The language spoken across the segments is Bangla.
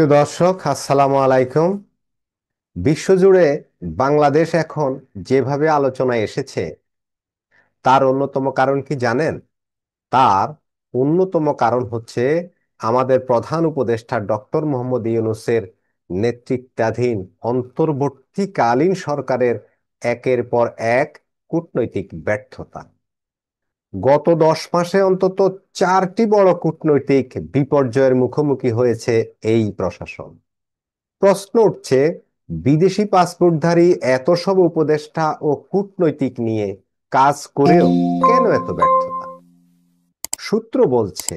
প্রিয় দর্শক, আসসালামু আলাইকুম। বিশ্বজুড়ে বাংলাদেশ এখন যেভাবে আলোচনায় এসেছে, তার অন্যতম কারণ কি জানেন? তার অন্যতম কারণ হচ্ছে আমাদের প্রধান উপদেষ্টা ডক্টর মোহাম্মদ ইউনূসের নেতৃত্বাধীন অন্তর্বর্তীকালীন সরকারের একের পর এক কূটনৈতিক ব্যর্থতা। গত 10 মাসে অন্তত 4টি বড় কূটনৈতিক বিপর্যয়ের মুখোমুখি হয়েছে এই প্রশাসন। প্রশ্ন উঠছে, বিদেশি পাসপোর্টধারী এত সব উপদেষ্টা ও কূটনৈতিক নিয়ে কাজ করেও কেন এত ব্যর্থতা? সূত্র বলছে,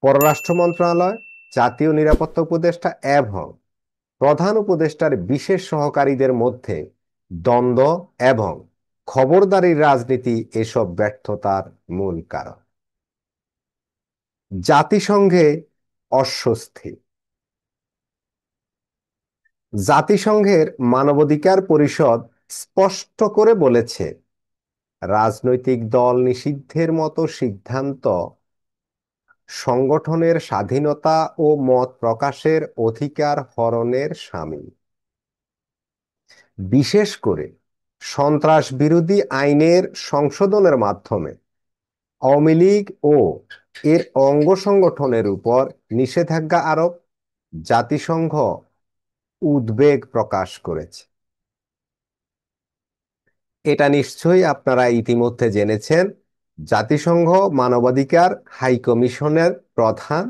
পররাষ্ট্র মন্ত্রণালয়, জাতীয় নিরাপত্তা উপদেষ্টা এবং প্রধান উপদেষ্টার বিশেষ সহকারীদের মধ্যে দ্বন্দ্ব এবং খবরদারির রাজনীতি এসব ব্যর্থতার মূল কারণ। জাতিসংঘে অস্বস্তি। জাতিসংঘের মানবাধিকার পরিষদ স্পষ্ট করে বলেছে, রাজনৈতিক দল নিষিদ্ধের মতো সিদ্ধান্ত সংগঠনের স্বাধীনতা ও মত প্রকাশের অধিকার হরণের শামিল। বিশেষ করে সন্ত্রাস বিরোধী আইনের সংশোধনের মাধ্যমে আওয়ামী লীগ ও এর অঙ্গ সংগঠনের উপর নিষেধাজ্ঞা আরোপ জাতিসংঘ উদ্বেগ প্রকাশ করেছে। এটা নিশ্চয়ই আপনারা ইতিমধ্যে জেনেছেন, জাতিসংঘ মানবাধিকার হাই কমিশনের প্রধান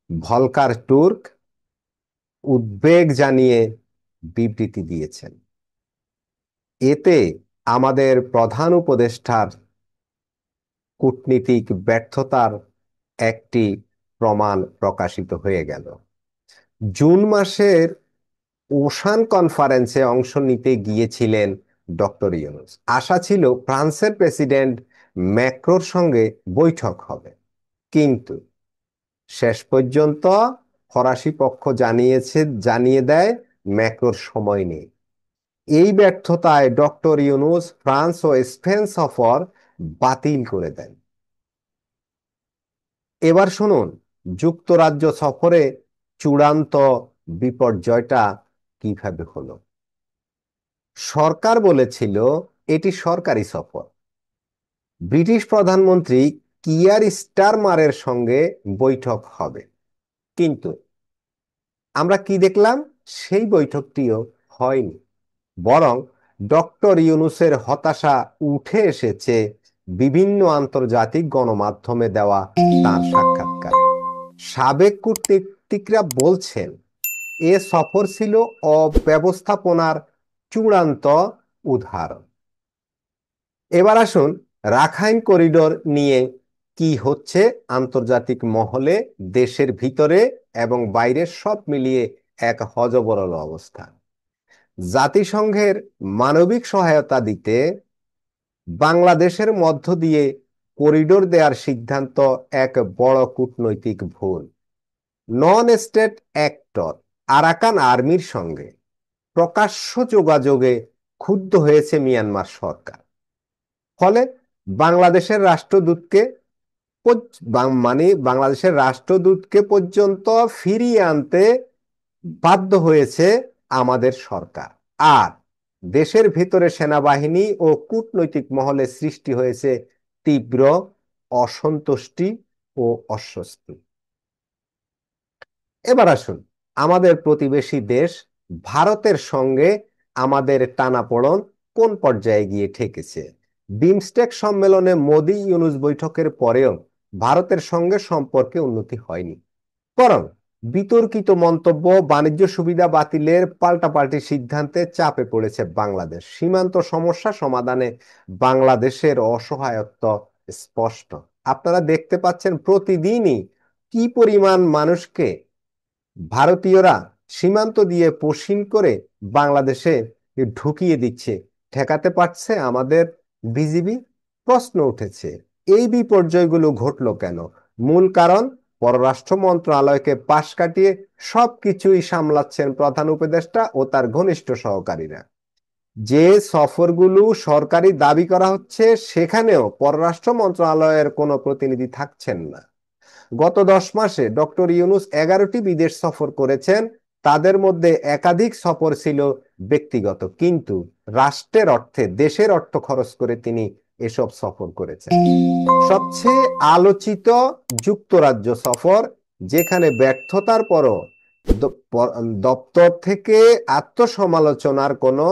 ভলকার টুর্ক উদ্বেগ জানিয়ে বিবৃতি দিয়েছেন। এতে আমাদের প্রধান উপদেষ্টার কূটনীতিক ব্যর্থতার একটি প্রমাণ প্রকাশিত হয়ে গেল। জুন মাসের ওসান কনফারেন্সে অংশ নিতে গিয়েছিলেন ডক্টর ইউনূস। আশা ছিল ফ্রান্সের প্রেসিডেন্ট ম্যাক্রোর সঙ্গে বৈঠক হবে, কিন্তু শেষ পর্যন্ত ফরাসি পক্ষ জানিয়ে দেয় ম্যাক্রোর সময় নেই। এই ব্যর্থতায় ডক্টর ইউনূস ফ্রান্স ও স্পেন সফর বাতিল করে দেন। এবার শুনুন, যুক্তরাজ্য সফরে চূড়ান্ত বিপর্যয়টা কিভাবে হলো। সরকার বলেছিল এটি সরকারি সফর, ব্রিটিশ প্রধানমন্ত্রী কিয়ার স্টারমারের সঙ্গে বৈঠক হবে, কিন্তু আমরা কি দেখলাম? সেই বৈঠকটিও হয়নি। বরং ডক্টর ইউনূসের হতাশা উঠে এসেছে বিভিন্ন আন্তর্জাতিক গণমাধ্যমে দেওয়া তার সাক্ষাৎকারে। সাবেক কূটনীতিকরা বলছেন, এ সফর ছিল অব্যবস্থাপনার চূড়ান্ত উদাহরণ। এবার আসুন, রাখাইন করিডোর নিয়ে কি হচ্ছে আন্তর্জাতিক মহলে, দেশের ভিতরে এবং বাইরে সব মিলিয়ে এক হযবরল অবস্থা। জাতিসংঘের মানবিক সহায়তা দিতে বাংলাদেশের মধ্য দিয়ে করিডোর দেওয়ার সিদ্ধান্ত এক বড় কূটনৈতিক ভুল। নন স্টেট অ্যাক্টর আরাকান আর্মির সঙ্গে প্রকাশ্য যোগাযোগে ক্ষুব্ধ হয়েছে মিয়ানমার সরকার। ফলে বাংলাদেশের রাষ্ট্রদূতকে বাংলাদেশের রাষ্ট্রদূতকে পর্যন্ত ফিরিয়ে আনতে বাধ্য হয়েছে আমাদের সরকার। আর দেশের ভিতরে সেনাবাহিনী ও কূটনৈতিক মহলে সৃষ্টি হয়েছে তীব্র অসন্তুষ্টি ও অস্বস্তি। এবার আসুন, আমাদের প্রতিবেশী দেশ ভারতের সঙ্গে আমাদের টানাপোড়েন কোন পর্যায়ে গিয়ে ঠেকেছে। বিমস্টেক সম্মেলনে মোদি ইউনূস বৈঠকের পরেও ভারতের সঙ্গে সম্পর্কে উন্নতি হয়নি, বরং বিতর্কিত মন্তব্য, বাণিজ্য সুবিধা বাতিলের পাল্টাপাল্টি সিদ্ধান্তে চাপে পড়েছে বাংলাদেশ। সীমান্ত সমস্যা সমাধানে বাংলাদেশের অসহায়ত্ব স্পষ্ট। আপনারা দেখতে পাচ্ছেন প্রতিদিনই কি পরিমাণ মানুষকে ভারতীয়রা সীমান্ত দিয়ে পশ্চিম করে বাংলাদেশে ঢুকিয়ে দিচ্ছে। ঠেকাতে পারছে আমাদের বিজিবি? প্রশ্ন উঠেছে, এই বিপর্যয়গুলো ঘটলো কেন? মূল কারণ, পররাষ্ট্র মন্ত্রণালয়কে পাশ কাটিয়ে সবকিছুই সামলাচ্ছেন প্রধান উপদেষ্টা ও তার ঘনিষ্ঠ সহকারীরা। যে সফরগুলো সরকারি দাবি করা হচ্ছে, সেখানেও পররাষ্ট্র মন্ত্রণালয়ের কোনো প্রতিনিধি থাকছেন না। গত 10 মাসে ডক্টর ইউনূস 11টি বিদেশ সফর করেছেন। তাদের মধ্যে একাধিক সফর ছিল ব্যক্তিগত, কিন্তু রাষ্ট্রের অর্থে, দেশের অর্থ খরচ করে তিনি এসব সফর করেছেন। সবচেয়ে আলোচিত যুক্তরাজ্য সফর, যেখানে ব্যর্থতার পরও দপ্তর থেকে আত্মসমালোচনার কোনো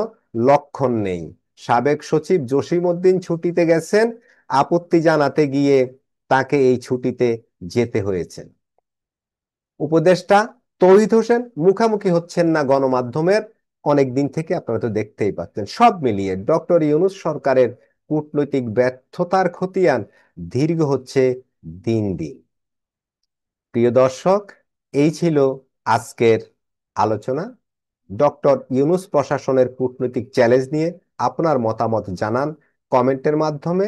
লক্ষণ নেই। সাবেক সচিব জসিম উদ্দিন ছুটিতে গেছেন, আপত্তি জানাতে গিয়ে তাকে এই ছুটিতে যেতে হয়েছে। উপদেষ্টা তৌহিদ হোসেন মুখামুখি হচ্ছেন না গণমাধ্যমের অনেক দিন থেকে, আপনারা তো দেখতেই পাচ্ছেন। সব মিলিয়ে ডক্টর ইউনূস সরকারের কূটনৈতিক ব্যর্থতার খতিয়ান দীর্ঘ হচ্ছে দিন দিন। প্রিয় দর্শক, এই ছিল আজকের আলোচনা। ডক্টর ইউনূস প্রশাসনের কূটনৈতিক চ্যালেঞ্জ নিয়ে আপনার মতামত জানান কমেন্টের মাধ্যমে।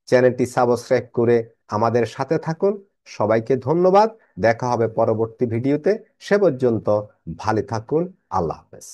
চ্যানেলটি সাবস্ক্রাইব করে আমাদের সাথে থাকুন। সবাইকে ধন্যবাদ। দেখা হবে পরবর্তী ভিডিওতে। সে পর্যন্ত ভালো থাকুন। আল্লাহ হাফেজ।